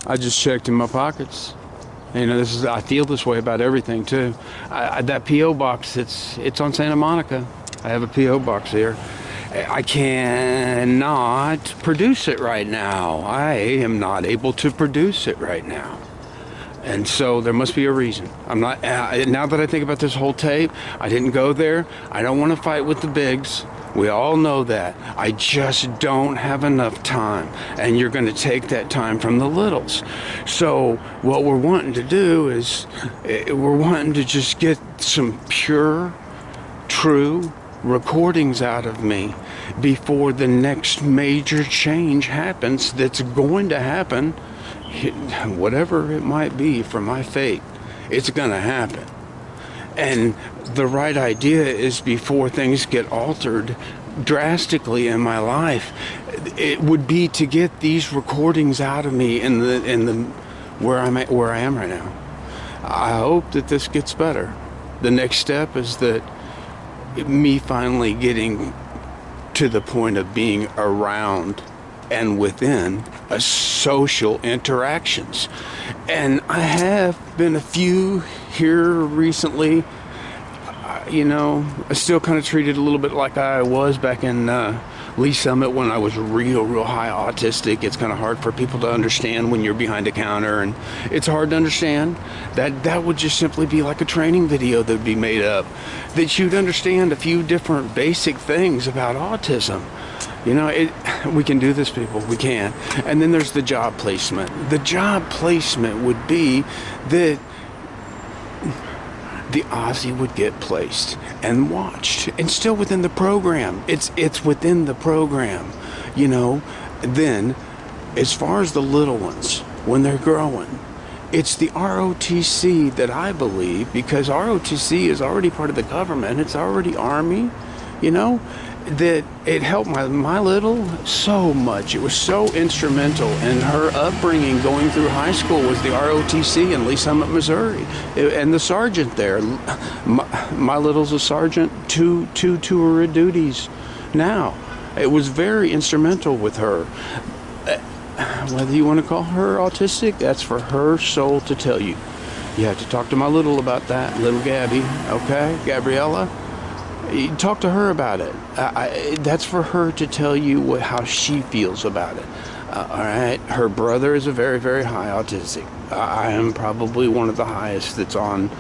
I just checked in my pockets. You know, I feel this way about everything too. That P.O. box, it's on Santa Monica. I have a P.O. box here. I cannot produce it right now. I am not able to produce it right now. And so there must be a reason. I'm not, now that I think about this whole tape, I didn't go there. I don't want to fight with the bigs. We all know that. I just don't have enough time. And you're going to take that time from the littles. So what we're wanting to do is we're wanting to just get some pure, true recordings out of me before the next major change happens that's going to happen. Whatever it might be for my fate, it's going to happen. And the right idea is, before things get altered drastically in my life, it would be to get these recordings out of me in the where I am right now. I hope that this gets better. The next step is that me finally getting to the point of being around and within a social interactions. And I have been a few here recently. You know, I still kind of treated a little bit like I was back in Lee Summit when I was real high autistic. It's kind of hard for people to understand when you're behind a counter, and it's hard to understand. That would just simply be like a training video that would be made up, that you'd understand a few different basic things about autism. You know, we can do this, people. We can. And then there's the job placement. The job placement would be that the Aussie would get placed and watched, and still within the program. It's within the program, you know. Then, as far as the little ones, when they're growing, it's the ROTC that I believe, because ROTC is already part of the government. It's already Army, you know, that it helped my little so much. It was so instrumental in her upbringing. Going through high school was the ROTC in Lee Summit, Missouri, and the sergeant there. My little's a sergeant, two tour of duties now. It was very instrumental with her. Whether you want to call her autistic, that's for her soul to tell you. You have to talk to my little about that, little Gabby, okay? Gabriella, you talk to her about it. That's for her to tell you how she feels about it. All right? Her brother is a very high autistic. I am probably one of the highest that's on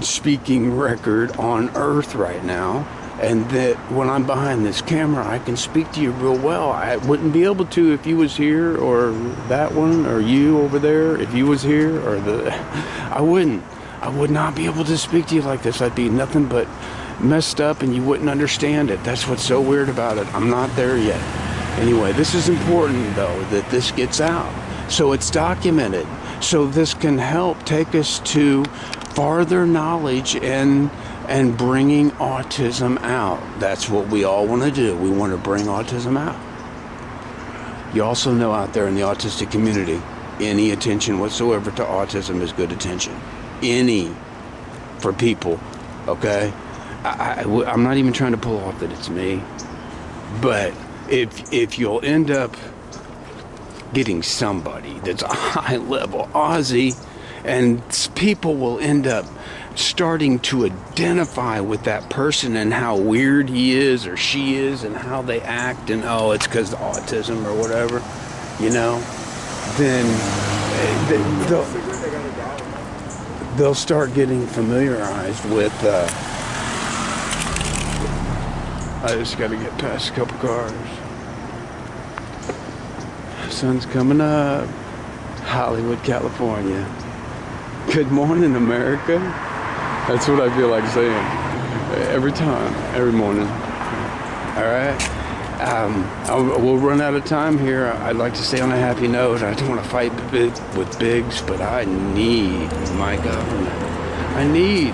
speaking record on Earth right now. And that when I'm behind this camera, I can speak to you real well. I wouldn't be able to if you was here, or that one, or you over there, if you was here, or I would not be able to speak to you like this. I'd be nothing but messed up, and you wouldn't understand it. That's what's so weird about it. I'm not there yet. Anyway, this is important, though, that this gets out, so it's documented, so this can help take us to farther knowledge and bringing autism out. That's what we all want to do. We want to bring autism out. You also know, out there in the autistic community, any attention whatsoever to autism is good attention. Any, for people, okay? I'm not even trying to pull off that it's me, but if you'll end up getting somebody that's a high-level Aussie, and people will end up starting to identify with that person and how weird he is or she is and how they act, and oh, it's because of autism or whatever, you know, then they'll start getting familiarized with I just got to get past a couple cars. Sun's coming up. Hollywood, California. Good morning, America. That's what I feel like saying every time, every morning. All right. We'll run out of time here. I'd like to stay on a happy note. I don't want to fight with bigs, but I need my government. I need,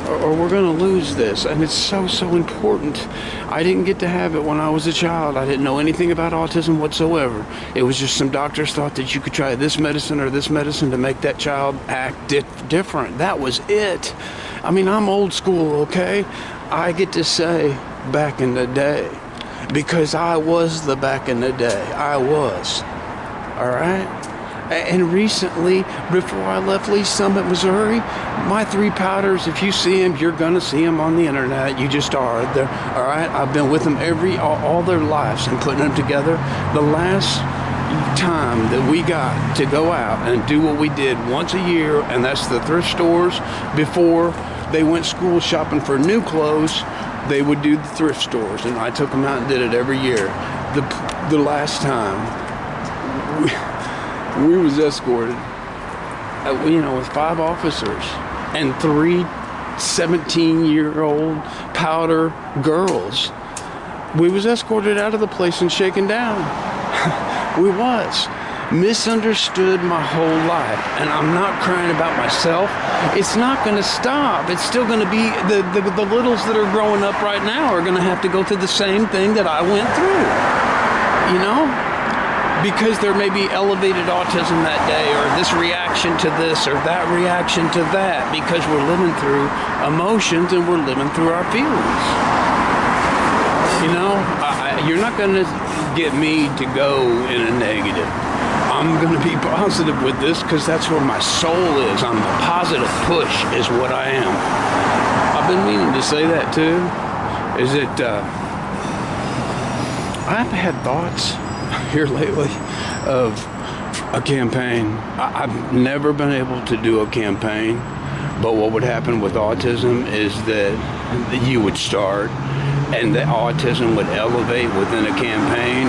or we're going to lose this. And it's so important. I didn't get to have it when I was a child. I didn't know anything about autism whatsoever. It was just some doctors thought that you could try this medicine or this medicine to make that child act different. That was it. I mean, I'm old school, okay? I get to say back in the day, because I was the back in the day. I was. All right? And recently, before I left Lee Summit, Missouri, my 3 powders, if you see them, you're going to see them on the internet. You just are. They're, all right? I've been with them all their lives and putting them together. The last time that we got to go out and do what we did once a year, and that's the thrift stores. Before they went school shopping for new clothes, they would do the thrift stores, and I took them out and did it every year. The last time we was escorted, with 5 officers and 3 17-year-old powder girls. We was escorted out of the place and shaken down. We was. Misunderstood my whole life, and I'm not crying about myself. It's not going to stop. It's still going to be the littles that are growing up right now are going to have to go through the same thing that I went through, because there may be elevated autism that day, or this reaction to this or that reaction to that, because we're living through emotions and we're living through our feelings. You're not going to get me to go in a negative. I'm going to be positive with this because that's where my soul is. I'm a positive push is what I am. I've been meaning to say that too. Is that I've had thoughts here lately of a campaign. I've never been able to do a campaign, but what would happen with autism is that you would start and the autism would elevate within a campaign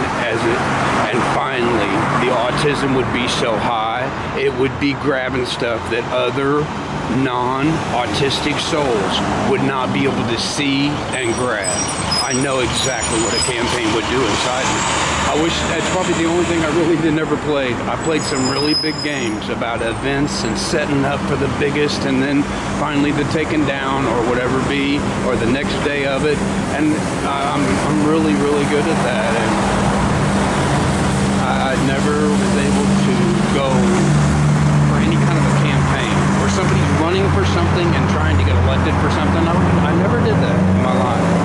and finally the autism would be so high it would be grabbing stuff that other non-autistic souls would not be able to see and grab. I know exactly what a campaign would do inside me. I wish that's probably the only thing I really never played. I played some really big games about events and setting up for the biggest, and then finally the taking down or whatever be, or the next day of it. And I'm really, really good at that. And I never was able to go for any kind of a campaign where somebody's running for something and trying to get elected for something. I never did that in my life.